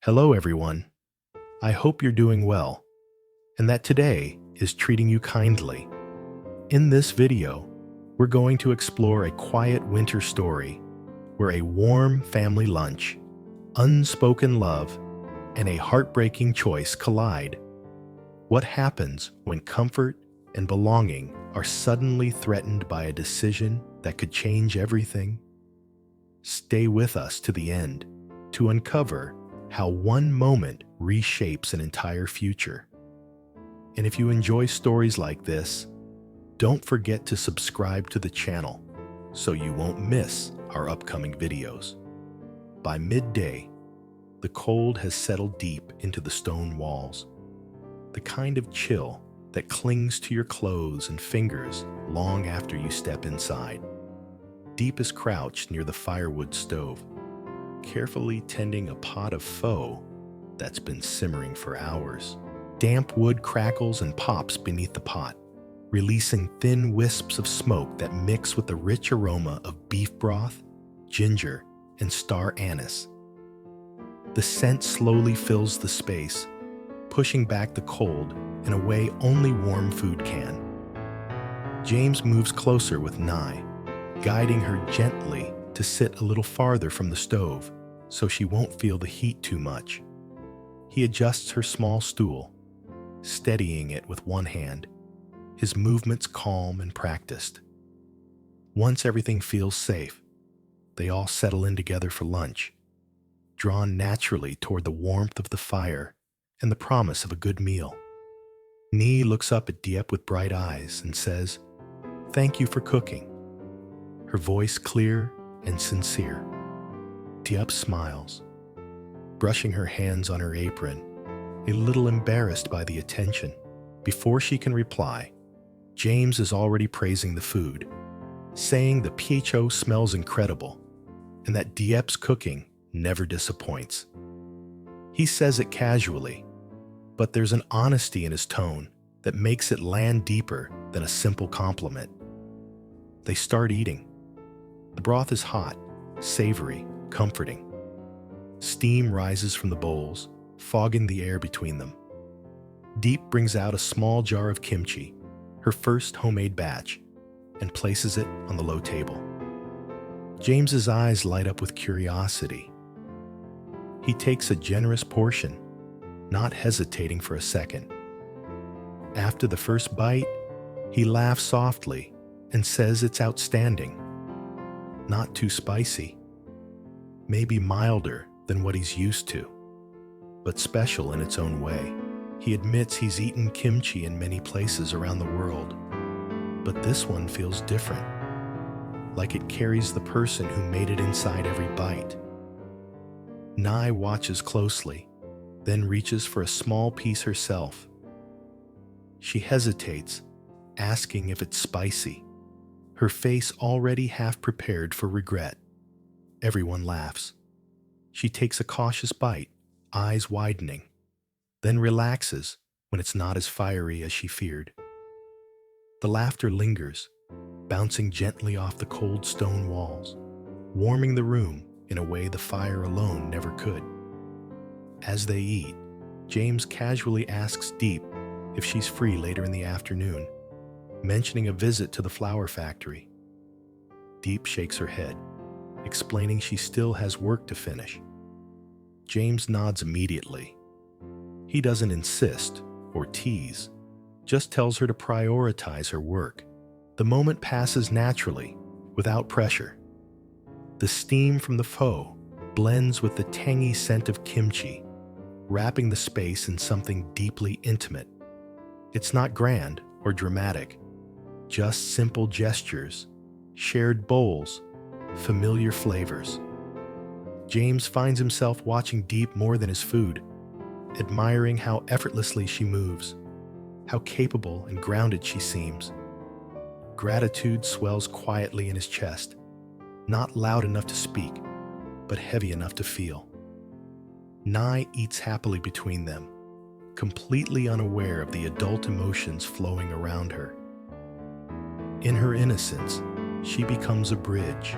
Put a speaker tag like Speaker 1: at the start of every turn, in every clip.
Speaker 1: Hello, everyone. I hope you're doing well and that today is treating you kindly. In this video, we're going to explore a quiet winter story where a warm family lunch, unspoken love, and a heartbreaking choice collide. What happens when comfort and belonging are suddenly threatened by a decision that could change everything? Stay with us to the end to uncover how one moment reshapes an entire future. And if you enjoy stories like this, don't forget to subscribe to the channel so you won't miss our upcoming videos. By midday, the cold has settled deep into the stone walls, the kind of chill that clings to your clothes and fingers long after you step inside. Deep is crouched near the firewood stove, carefully tending a pot of pho that's been simmering for hours. Damp wood crackles and pops beneath the pot, releasing thin wisps of smoke that mix with the rich aroma of beef broth, ginger, and star anise. The scent slowly fills the space, pushing back the cold in a way only warm food can. James moves closer with Ly, guiding her gently to sit a little farther from the stove so she won't feel the heat too much. He adjusts her small stool, steadying it with one hand, his movements calm and practiced. Once everything feels safe, they all settle in together for lunch, drawn naturally toward the warmth of the fire and the promise of a good meal. Ly looks up at Diep with bright eyes and says, "Thank you for cooking," her voice clear and sincere. Diep smiles, brushing her hands on her apron, a little embarrassed by the attention. Before she can reply, James is already praising the food, saying the pho smells incredible and that Diep's cooking never disappoints. He says it casually, but there's an honesty in his tone that makes it land deeper than a simple compliment. They start eating. The broth is hot, savory, comforting. Steam rises from the bowls, fogging the air between them. Diep brings out a small jar of kimchi, her first homemade batch, and places it on the low table. James's eyes light up with curiosity. He takes a generous portion, not hesitating for a second. After the first bite, he laughs softly and says it's outstanding. Not too spicy, maybe milder than what he's used to, but special in its own way. He admits he's eaten kimchi in many places around the world, but this one feels different, like it carries the person who made it inside every bite. Ly watches closely, then reaches for a small piece herself. She hesitates, asking if it's spicy, her face already half prepared for regret. Everyone laughs. She takes a cautious bite, eyes widening, then relaxes when it's not as fiery as she feared. The laughter lingers, bouncing gently off the cold stone walls, warming the room in a way the fire alone never could. As they eat, James casually asks Diep if she's free later in the afternoon, mentioning a visit to the flower factory. Diep shakes her head, explaining she still has work to finish. James nods immediately. He doesn't insist or tease, just tells her to prioritize her work. The moment passes naturally, without pressure. The steam from the pho blends with the tangy scent of kimchi, wrapping the space in something deeply intimate. It's not grand or dramatic, just simple gestures, shared bowls, familiar flavors. James finds himself watching Diep more than his food, admiring how effortlessly she moves, how capable and grounded she seems. Gratitude swells quietly in his chest, not loud enough to speak, but heavy enough to feel. Ly eats happily between them, completely unaware of the adult emotions flowing around her. In her innocence, she becomes a bridge,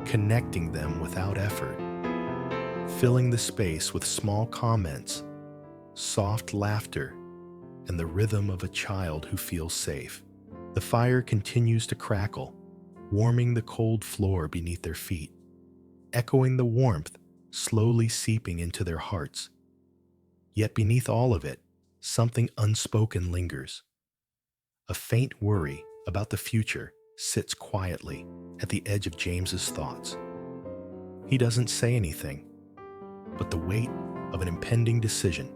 Speaker 1: connecting them without effort. filling the space with small comments, soft laughter, and the rhythm of a child who feels safe. The fire continues to crackle, warming the cold floor beneath their feet, echoing the warmth slowly seeping into their hearts. Yet beneath all of it, something unspoken lingers. A faint worry about the future sits quietly at the edge of James's thoughts. He doesn't say anything, but the weight of an impending decision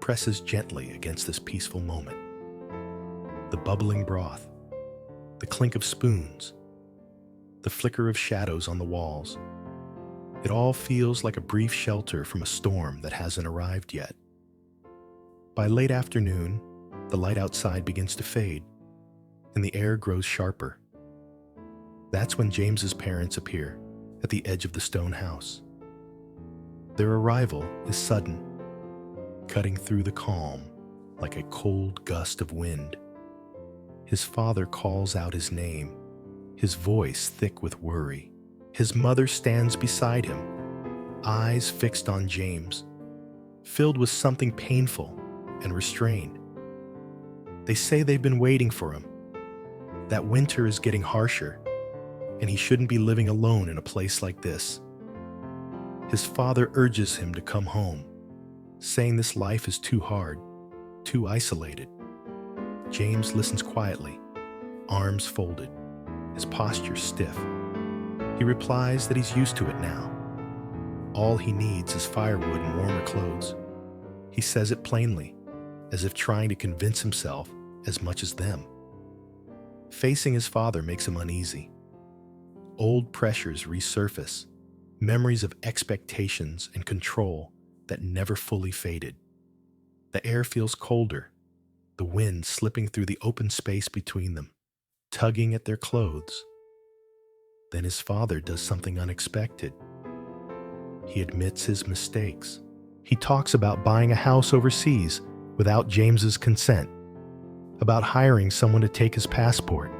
Speaker 1: presses gently against this peaceful moment. The bubbling broth, the clink of spoons, the flicker of shadows on the walls. It all feels like a brief shelter from a storm that hasn't arrived yet. By late afternoon, the light outside begins to fade, and the air grows sharper. That's when James's parents appear at the edge of the stone house. Their arrival is sudden, cutting through the calm like a cold gust of wind. His father calls out his name, his voice thick with worry. His mother stands beside him, eyes fixed on James, filled with something painful and restrained. They say they've been waiting for him, that winter is getting harsher, and he shouldn't be living alone in a place like this. His father urges him to come home, saying this life is too hard, too isolated. James listens quietly, arms folded, his posture stiff. He replies that he's used to it now. All he needs is firewood and warmer clothes. He says it plainly, as if trying to convince himself as much as them. Facing his father makes him uneasy. Old pressures resurface, memories of expectations and control that never fully faded. The air feels colder, the wind slipping through the open space between them, tugging at their clothes. Then his father does something unexpected. He admits his mistakes. He talks about buying a house overseas without James's consent, about hiring someone to take his passport.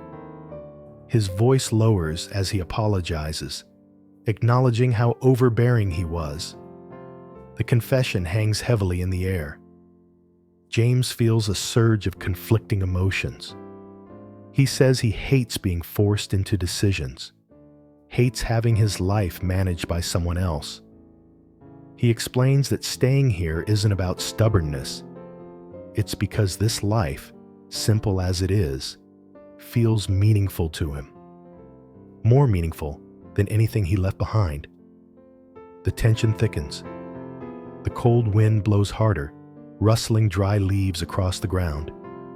Speaker 1: His voice lowers as he apologizes, acknowledging how overbearing he was. The confession hangs heavily in the air. James feels a surge of conflicting emotions. He says he hates being forced into decisions, hates having his life managed by someone else. He explains that staying here isn't about stubbornness. It's because this life, simple as it is, feels meaningful to him. More meaningful than anything he left behind. The tension thickens. The cold wind blows harder, rustling dry leaves across the ground,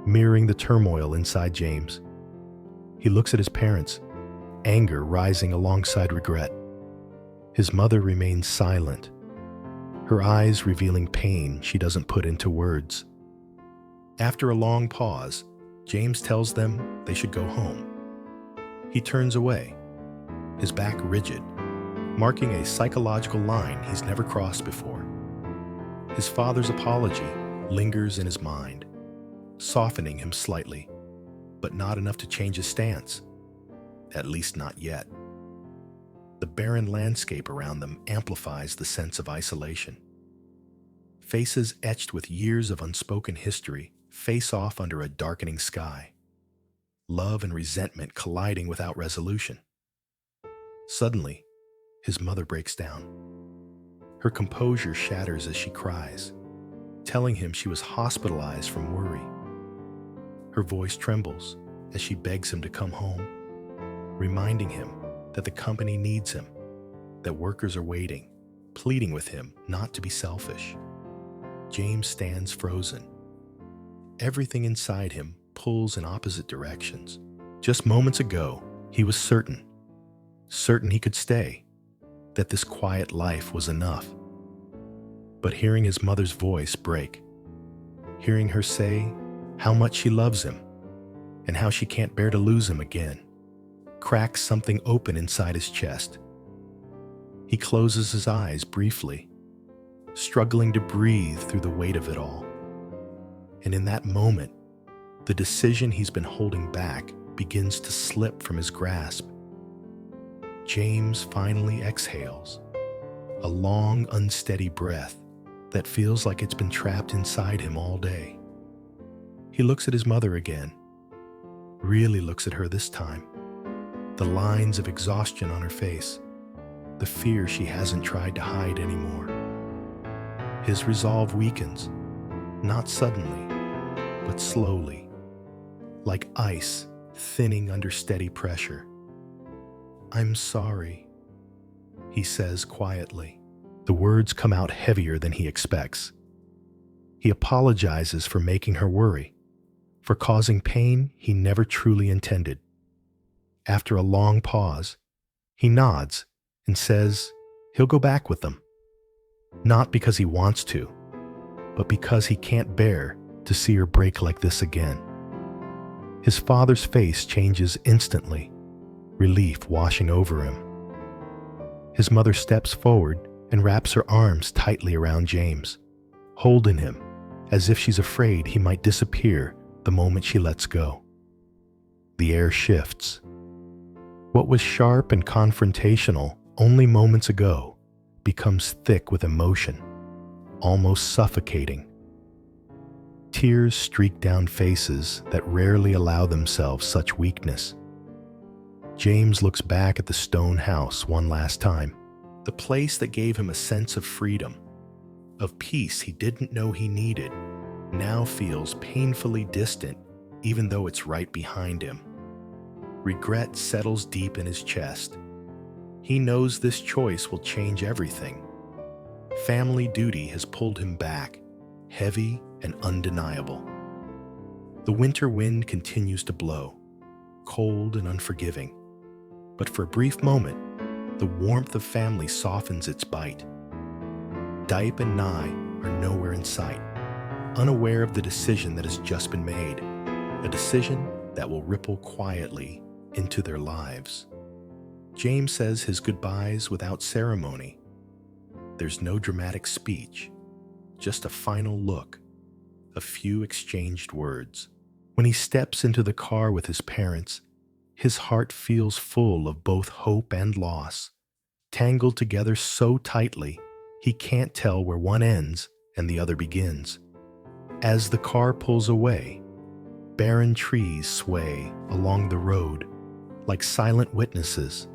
Speaker 1: mirroring the turmoil inside James. He looks at his parents, anger rising alongside regret. His mother remains silent, her eyes revealing pain she doesn't put into words. After a long pause, James tells them they should go home. He turns away, his back rigid, marking a psychological line he's never crossed before. His father's apology lingers in his mind, softening him slightly, but not enough to change his stance, at least not yet. The barren landscape around them amplifies the sense of isolation. Faces etched with years of unspoken history face off under a darkening sky, love and resentment colliding without resolution. Suddenly, his mother breaks down. Her composure shatters as she cries, telling him she was hospitalized from worry. Her voice trembles as she begs him to come home, reminding him that the company needs him, that workers are waiting, pleading with him not to be selfish. James stands frozen. Everything inside him pulls in opposite directions. Just moments ago, he was certain he could stay, that this quiet life was enough. But hearing his mother's voice break, hearing her say how much she loves him and how she can't bear to lose him again, cracks something open inside his chest. He closes his eyes briefly, struggling to breathe through the weight of it all. And in that moment, the decision he's been holding back begins to slip from his grasp. James finally exhales, a long, unsteady breath that feels like it's been trapped inside him all day. He looks at his mother again, really looks at her this time. The lines of exhaustion on her face, the fear she hasn't tried to hide anymore. His resolve weakens, not suddenly, but slowly, like ice thinning under steady pressure. "I'm sorry," he says quietly. The words come out heavier than he expects. He apologizes for making her worry, for causing pain he never truly intended. After a long pause, he nods and says he'll go back with them. Not because he wants to, but because he can't bear to see her break like this again. His father's face changes instantly, relief washing over him. His mother steps forward and wraps her arms tightly around James, holding him as if she's afraid he might disappear the moment she lets go. The air shifts. What was sharp and confrontational only moments ago becomes thick with emotion, almost suffocating. Tears streak down faces that rarely allow themselves such weakness. James looks back at the stone house one last time, the place that gave him a sense of freedom, of peace he didn't know he needed, now feels painfully distant even though it's right behind him. Regret settles deep in his chest. He knows this choice will change everything. Family duty has pulled him back, heavy and undeniable. The winter wind continues to blow, cold and unforgiving. But for a brief moment, the warmth of family softens its bite. Diep and Ly are nowhere in sight, unaware of the decision that has just been made, a decision that will ripple quietly into their lives. James says his goodbyes without ceremony. There's no dramatic speech, just a final look, a few exchanged words. When he steps into the car with his parents, his heart feels full of both hope and loss, tangled together so tightly he can't tell where one ends and the other begins. As the car pulls away, barren trees sway along the road like silent witnesses,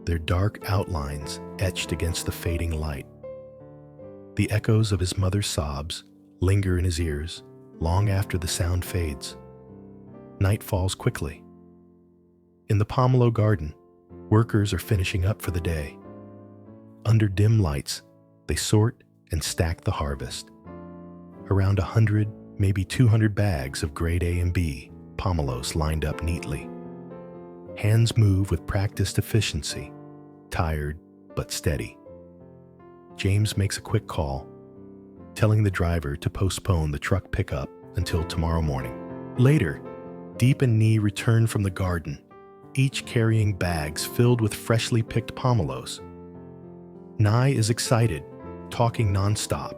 Speaker 1: their dark outlines etched against the fading light. The echoes of his mother's sobs linger in his ears long after the sound fades. Night falls quickly. In the pomelo garden, workers are finishing up for the day. Under dim lights, they sort and stack the harvest. Around 100, maybe 200 bags of grade A and B pomelos lined up neatly. Hands move with practiced efficiency, tired but steady. James makes a quick call, telling the driver to postpone the truck pickup until tomorrow morning. Later, Diep and Ly return from the garden, each carrying bags filled with freshly picked pomelos. Ly is excited, talking nonstop,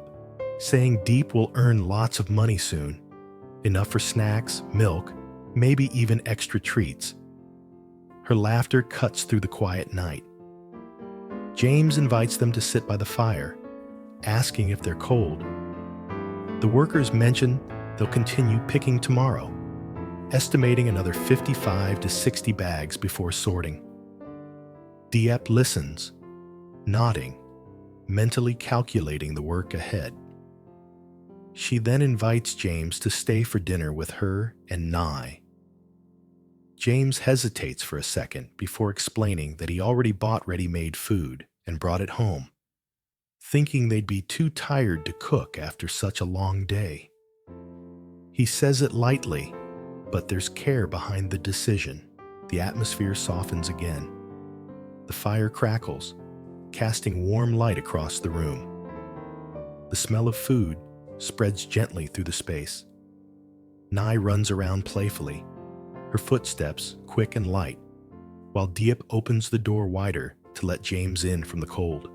Speaker 1: saying Diep will earn lots of money soon, enough for snacks, milk, maybe even extra treats. Her laughter cuts through the quiet night. James invites them to sit by the fire, asking if they're cold. The workers mention they'll continue picking tomorrow, estimating another 55 to 60 bags before sorting. Diep listens, nodding, mentally calculating the work ahead. She then invites James to stay for dinner with her and Ly. James hesitates for a second before explaining that he already bought ready-made food and brought it home, thinking they'd be too tired to cook after such a long day. He says it lightly, but there's care behind the decision. The atmosphere softens again. The fire crackles, casting warm light across the room. The smell of food spreads gently through the space. Ly runs around playfully, her footsteps quick and light, while Diep opens the door wider to let James in from the cold.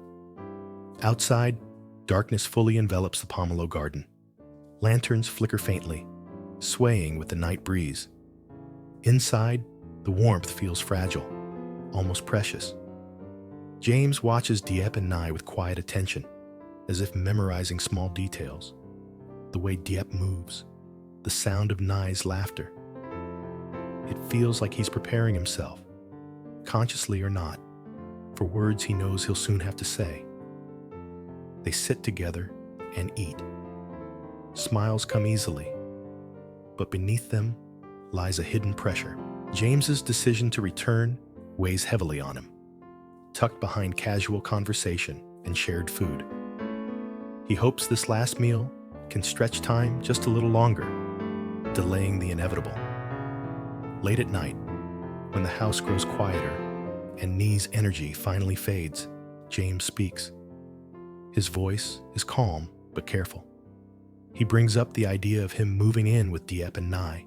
Speaker 1: Outside, darkness fully envelops the pomelo garden. Lanterns flicker faintly, swaying with the night breeze. Inside, the warmth feels fragile, almost precious. James watches Diep and Ly with quiet attention, as if memorizing small details. The way Diep moves, the sound of Ly's laughter. It feels like he's preparing himself, consciously or not, for words he knows he'll soon have to say. They sit together and eat. Smiles come easily, but beneath them lies a hidden pressure. James's decision to return weighs heavily on him, tucked behind casual conversation and shared food. He hopes this last meal can stretch time just a little longer, delaying the inevitable. Late at night, when the house grows quieter and Ly's energy finally fades, James speaks. His voice is calm but careful. He brings up the idea of him moving in with Diep and Ly,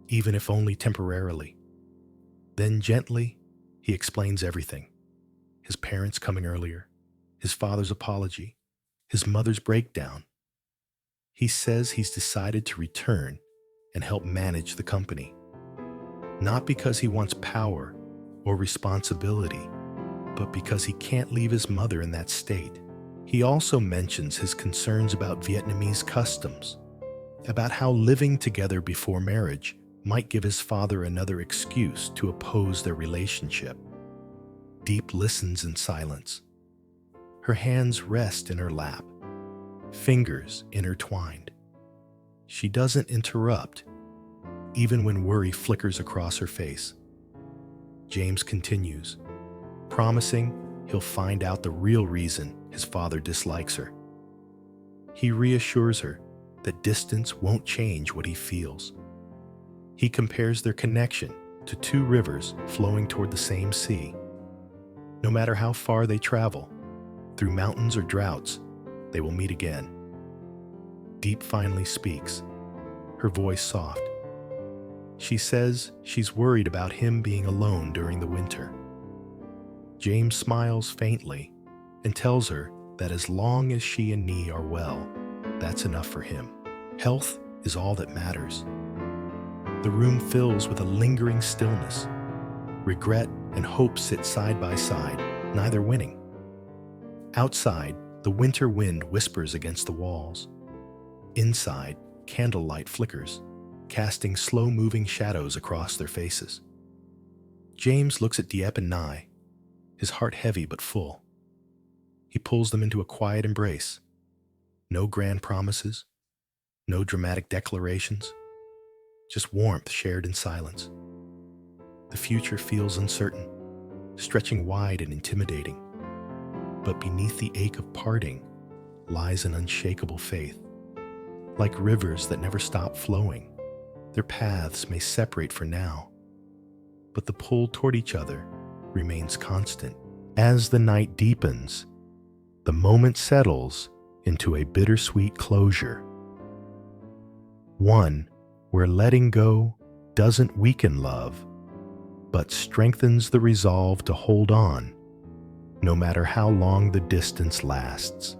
Speaker 1: even if only temporarily. Then gently, he explains everything. His parents coming earlier, his father's apology, his mother's breakdown. He says he's decided to return and help manage the company. Not because he wants power or responsibility, but because he can't leave his mother in that state. He also mentions his concerns about Vietnamese customs, about how living together before marriage might give his father another excuse to oppose their relationship. Diep listens in silence. Her hands rest in her lap, fingers intertwined. She doesn't interrupt, even when worry flickers across her face. James continues, promising he'll find out the real reason his father dislikes her. He reassures her that distance won't change what he feels. He compares their connection to two rivers flowing toward the same sea. No matter how far they travel, through mountains or droughts, they will meet again. Diep finally speaks, her voice soft. She says she's worried about him being alone during the winter. James smiles faintly and tells her that as long as she and Ly are well, that's enough for him. Health is all that matters. The room fills with a lingering stillness. Regret and hope sit side by side, neither winning. Outside, the winter wind whispers against the walls. Inside, candlelight flickers, casting slow-moving shadows across their faces. James looks at Diep and Ly, his heart heavy but full. He pulls them into a quiet embrace. No grand promises, no dramatic declarations, just warmth shared in silence. The future feels uncertain, stretching wide and intimidating. But beneath the ache of parting lies an unshakable faith. Like rivers that never stop flowing, their paths may separate for now, but the pull toward each other remains constant. As the night deepens, the moment settles into a bittersweet closure. One where letting go doesn't weaken love, but strengthens the resolve to hold on, no matter how long the distance lasts.